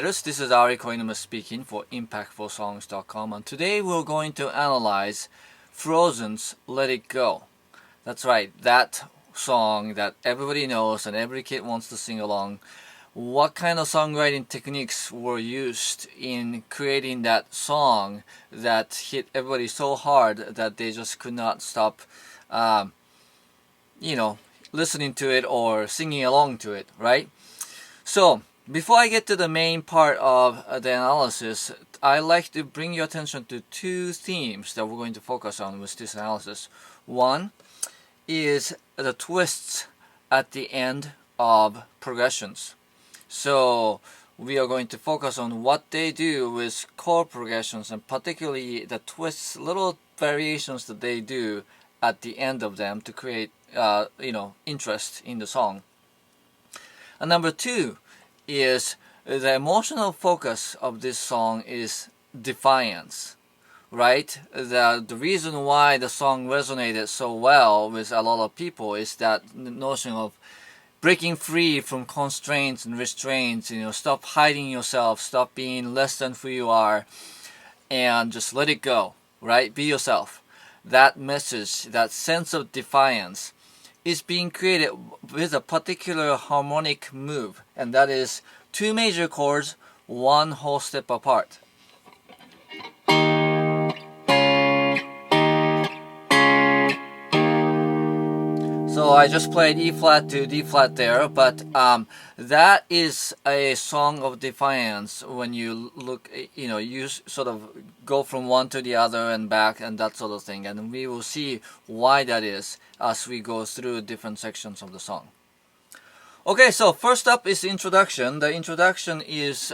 Songwriters. This is Ari Koinuma speaking for ImpactfulSongs.com, and today we're going to analyze Frozen's Let It Go. That's right, that song that everybody knows and every kid wants to sing along. What kind of songwriting techniques were used in creating that song that hit everybody so hard that they just could not stop, listening to it or singing along to it, right? So, before I get to the main part of the analysis, I like to bring your attention to two themes that we're going to focus on with this analysis. One is the twists at the end of progressions. So we are going to focus on what they do with chord progressions, and particularly the twists, little variations that they do at the end of them to create interest in the song. And number two is the emotional focus of this song is defiance, right? The reason why the song resonated so well with a lot of people is that notion of breaking free from constraints and restraints, stop hiding yourself, stop being less than who you are, and just let it go, right? Be yourself. That message, that sense of defiance is being created with a particular harmonic move, and that is two major chords, one whole step apart. So I just played E flat to D flat there, but that is a song of defiance when you look, you sort of go from one to the other and back and that sort of thing, and we will see why that is as we go through different sections of the song. Okay, so first up is the introduction. The introduction is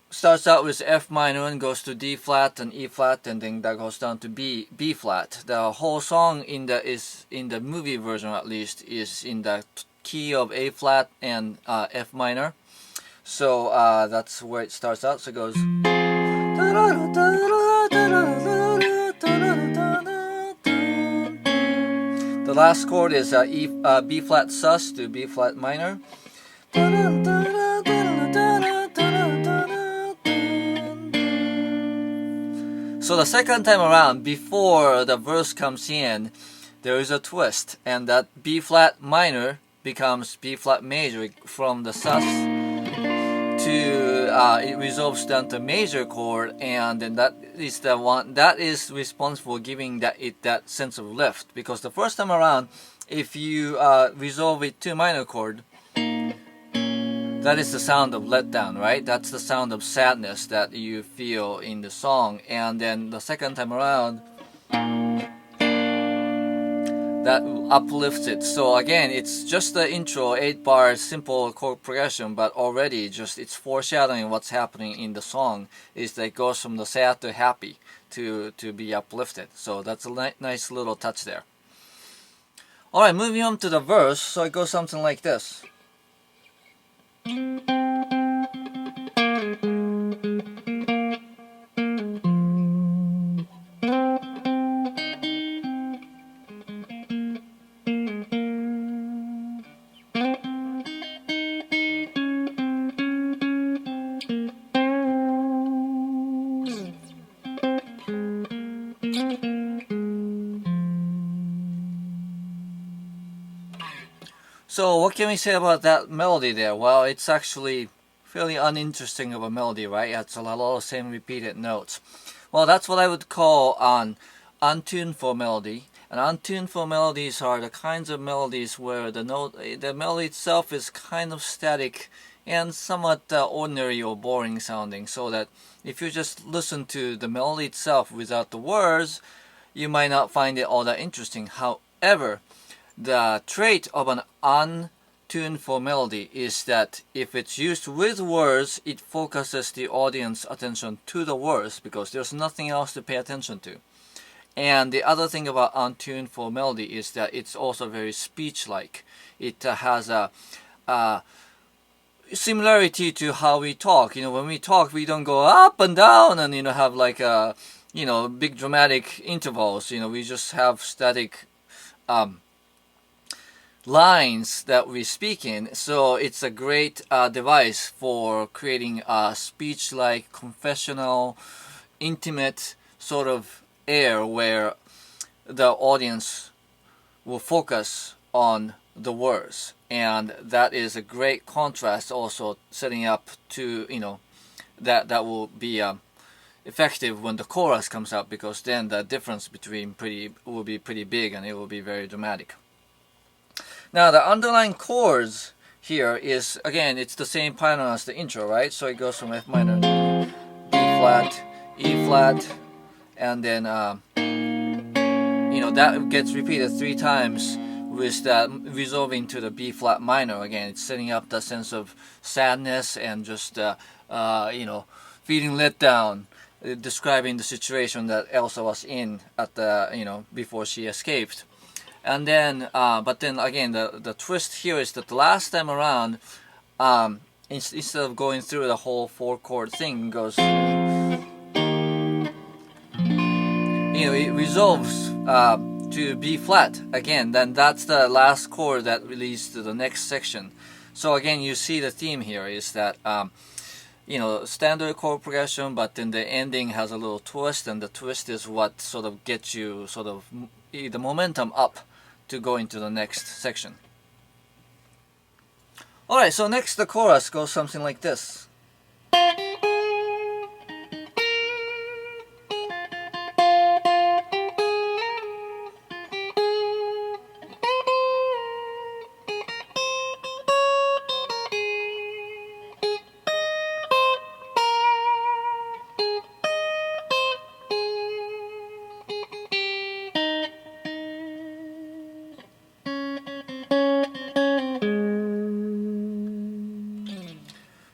starts out with F minor and goes to D flat and E flat, and then that goes down to B flat. The whole song in the movie version, at least, is in the key of A flat and F minor. So that's where it starts out. So it goes. The last chord is B flat sus to B flat minor. So the second time around, before the verse comes in, there is a twist, and that B flat minor becomes B flat major from the sus to it resolves down to major chord, and then that is the one that is responsible for giving that sense of lift. Because the first time around, if you resolve it to minor chord, that is the sound of letdown, right? That's the sound of sadness that you feel in the song. And then the second time around, that uplifts it. So again, it's just the intro, 8-bar simple chord progression, but already it's foreshadowing what's happening in the song. Is that it goes from the sad to happy to be uplifted. So that's a nice little touch there. Alright, moving on to the verse. So it goes something like this. So what can we say about that melody there? Well, it's actually fairly uninteresting of a melody, right? It's a lot of same repeated notes. Well, that's what I would call an untuneful melody. And untuneful melodies are the kinds of melodies where the melody itself is kind of static and somewhat ordinary or boring sounding, so that if you just listen to the melody itself without the words, you might not find it all that interesting. However, the trait of an untuneful melody is that if it's used with words, it focuses the audience attention to the words because there's nothing else to pay attention to. And the other thing about untuneful melody is that it's also very speech-like. It has a similarity to how we talk. When we talk, we don't go up and down and have like big dramatic intervals. We just have static lines that we speak in. So it's a great device for creating a speech-like, confessional, intimate sort of air where the audience will focus on the words, and that is a great contrast, also setting up to, you know, that will be effective when the chorus comes up, because then the difference between will be pretty big and it will be very dramatic. Now the underlying chords here is, again, it's the same pattern as the intro, right? So it goes from F minor, B flat, E flat, and then you know, that gets repeated 3 times, with that resolving to the B flat minor. Again, it's setting up the sense of sadness and just you know, feeling let down, describing the situation that Elsa was in at the, you know, before she escaped. And then but then again, the twist here is that the last time around, instead of going through the whole 4-chord thing, goes, you know, it resolves to B flat again. Then that's the last chord that leads to the next section. So again, you see the theme here is that you know, standard chord progression, but then the ending has a little twist, and the twist is what sort of gets you sort of the momentum up to go into the next section. Alright, so next the chorus goes something like this.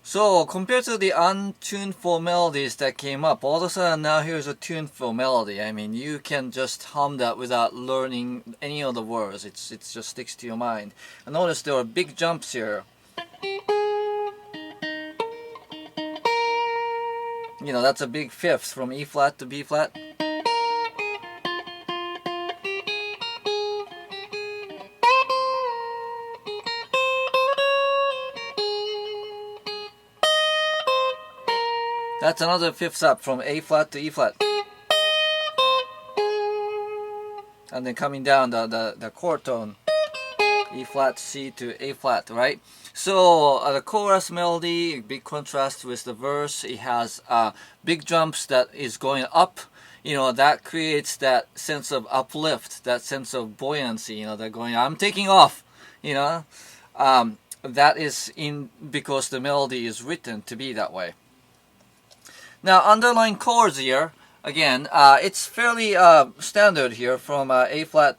So compared to the untuneful melodies that came up, all of a sudden now here's a tuneful melody. I mean, you can just hum that without learning any of the words. It just sticks to your mind. And notice there are big jumps here. You know, that's a big fifth from E flat to B flat. That's another fifth up from A flat to E flat. And then coming down the chord tone, E flat, C to A flat, right? So the chorus melody, big contrast with the verse. It has big jumps that is going up. You know, that creates that sense of uplift, that sense of buoyancy. You know, they're going, I'm taking off. You know, that is in because the melody is written to be that way. Now, underlying chords here, again, it's fairly standard here from A flat.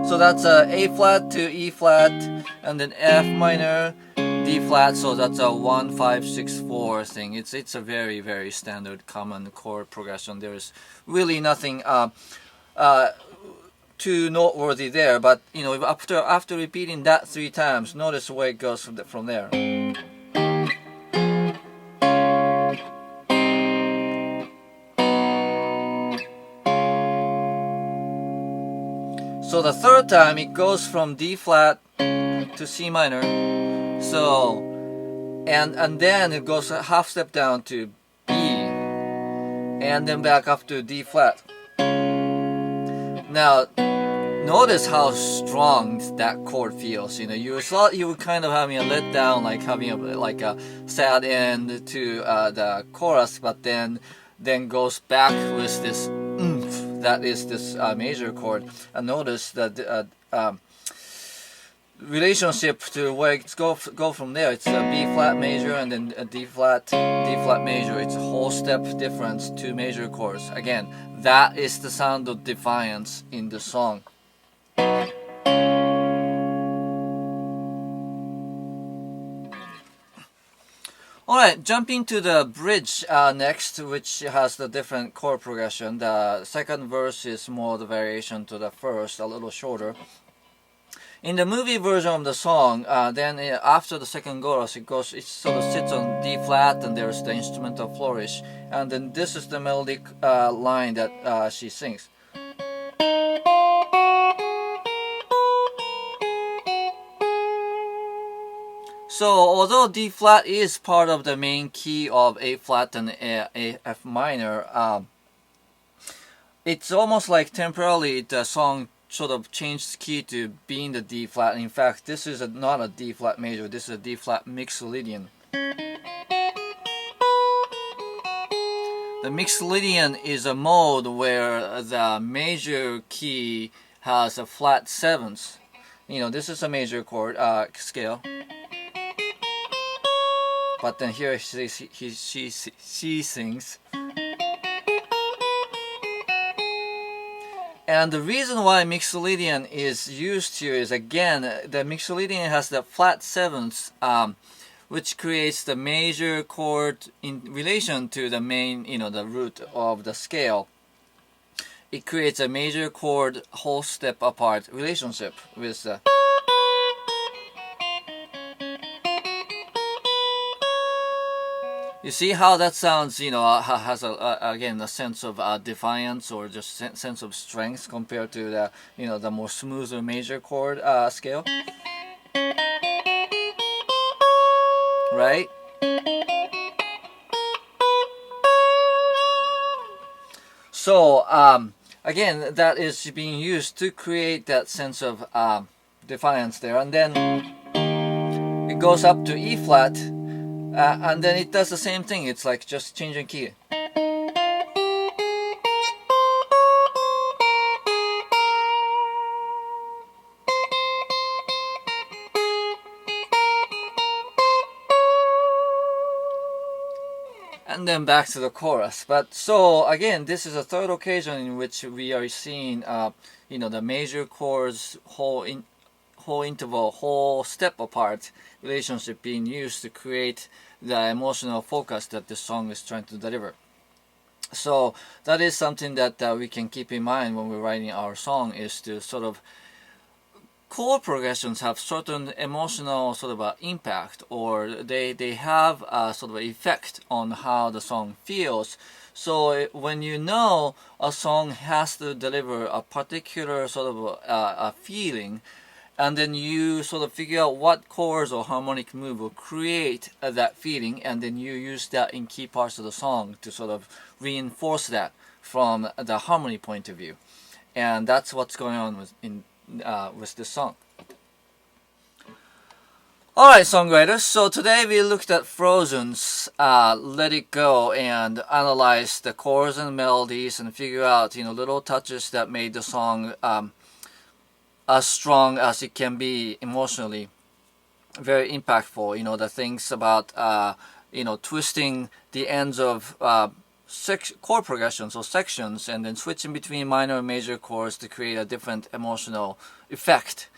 So that's A flat to E flat, and then F minor, D flat. So that's a 1, 5, 6, 4 thing. It's a very, very standard common chord progression. There is really nothing too noteworthy there, but you know, after repeating that 3 times, notice where it goes from there. So the 3rd time it goes from D flat to C minor. So and then it goes a half step down to B, and then back up to D flat. Now, notice how strong that chord feels. You know, you thought you were kind of having a letdown, like having a sad end to the chorus, but then goes back with this oomph. That is this major chord. And notice that relationship to where it's go from there. It's a B flat major and then a D flat major. It's a whole step difference, 2 major chords. Again, that is the sound of defiance in the song. Alright, jumping to the bridge next, which has the different chord progression. The second verse is more the variation to the first, a little shorter. In the movie version of the song, then after the second chorus, it sort of sits on D flat, and there's the instrumental flourish, and then this is the melodic line that she sings. So although D flat is part of the main key of A flat and A F minor, it's almost like temporarily the song sort of changed key to being the D flat. In fact, this is not a D flat major, this is a D flat mixolydian. The mixolydian is a mode where the major key has a flat seventh. You know, this is a major chord scale. But then here she sings. And the reason why mixolydian is used here is, again, the mixolydian has the flat sevenths, which creates the major chord in relation to the main, the root of the scale. It creates a major chord whole step apart relationship with the You see how that sounds, has again a sense of defiance or just sense of strength compared to the, the more smoother major chord scale, right? So again, that is being used to create that sense of defiance there, and then it goes up to E flat. And then it does the same thing. It's like just changing key. And then back to the chorus. But so again, this is a third occasion in which we are seeing, the major chords whole interval, whole step apart relationship being used to create the emotional focus that the song is trying to deliver. So that is something that we can keep in mind when we're writing our song, is to sort of chord progressions have certain emotional sort of impact, or they have a sort of effect on how the song feels. So when you know a song has to deliver a particular sort of a feeling, and then you sort of figure out what chords or harmonic move will create that feeling, and then you use that in key parts of the song to sort of reinforce that from the harmony point of view. And that's what's going on with this song. Alright, songwriters, so today we looked at Frozen's Let It Go and analyzed the chords and melodies and figure out, little touches that made the song as strong as it can be emotionally, very impactful. The things about twisting the ends of chord progressions or sections, and then switching between minor and major chords to create a different emotional effect,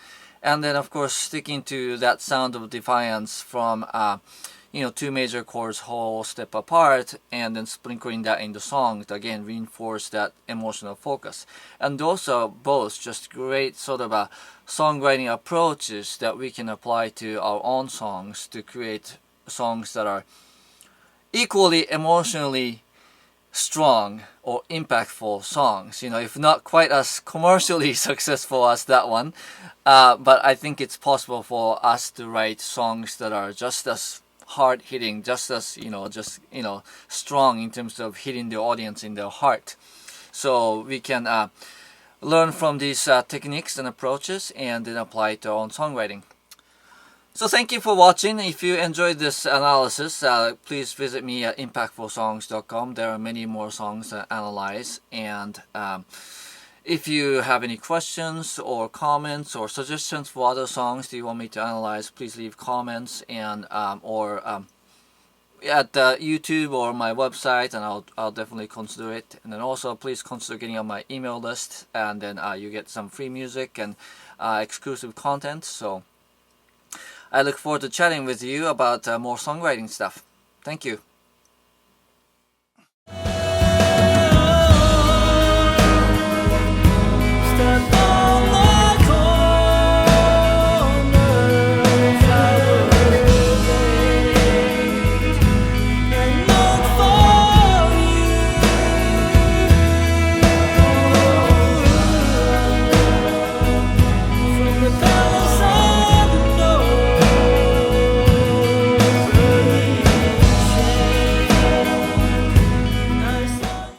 and then of course sticking to that sound of defiance from two major chords whole step apart, and then sprinkling that in the song to again reinforce that emotional focus. And those are both just great sort of songwriting approaches that we can apply to our own songs to create songs that are equally emotionally strong or impactful songs, if not quite as commercially successful as that one, but I think it's possible for us to write songs that are just as hard-hitting, just as strong in terms of hitting the audience in their heart. So we can learn from these techniques and approaches and then apply it to our own songwriting. So thank you for watching. If you enjoyed this analysis, please visit me at impactfulsongs.com. There are many more songs to analyze, and if you have any questions or comments or suggestions for other songs that you want me to analyze, please leave comments and or at YouTube or my website, and I'll definitely consider it. And then also please consider getting on my email list, and then you get some free music and exclusive content. So I look forward to chatting with you about more songwriting stuff. Thank you.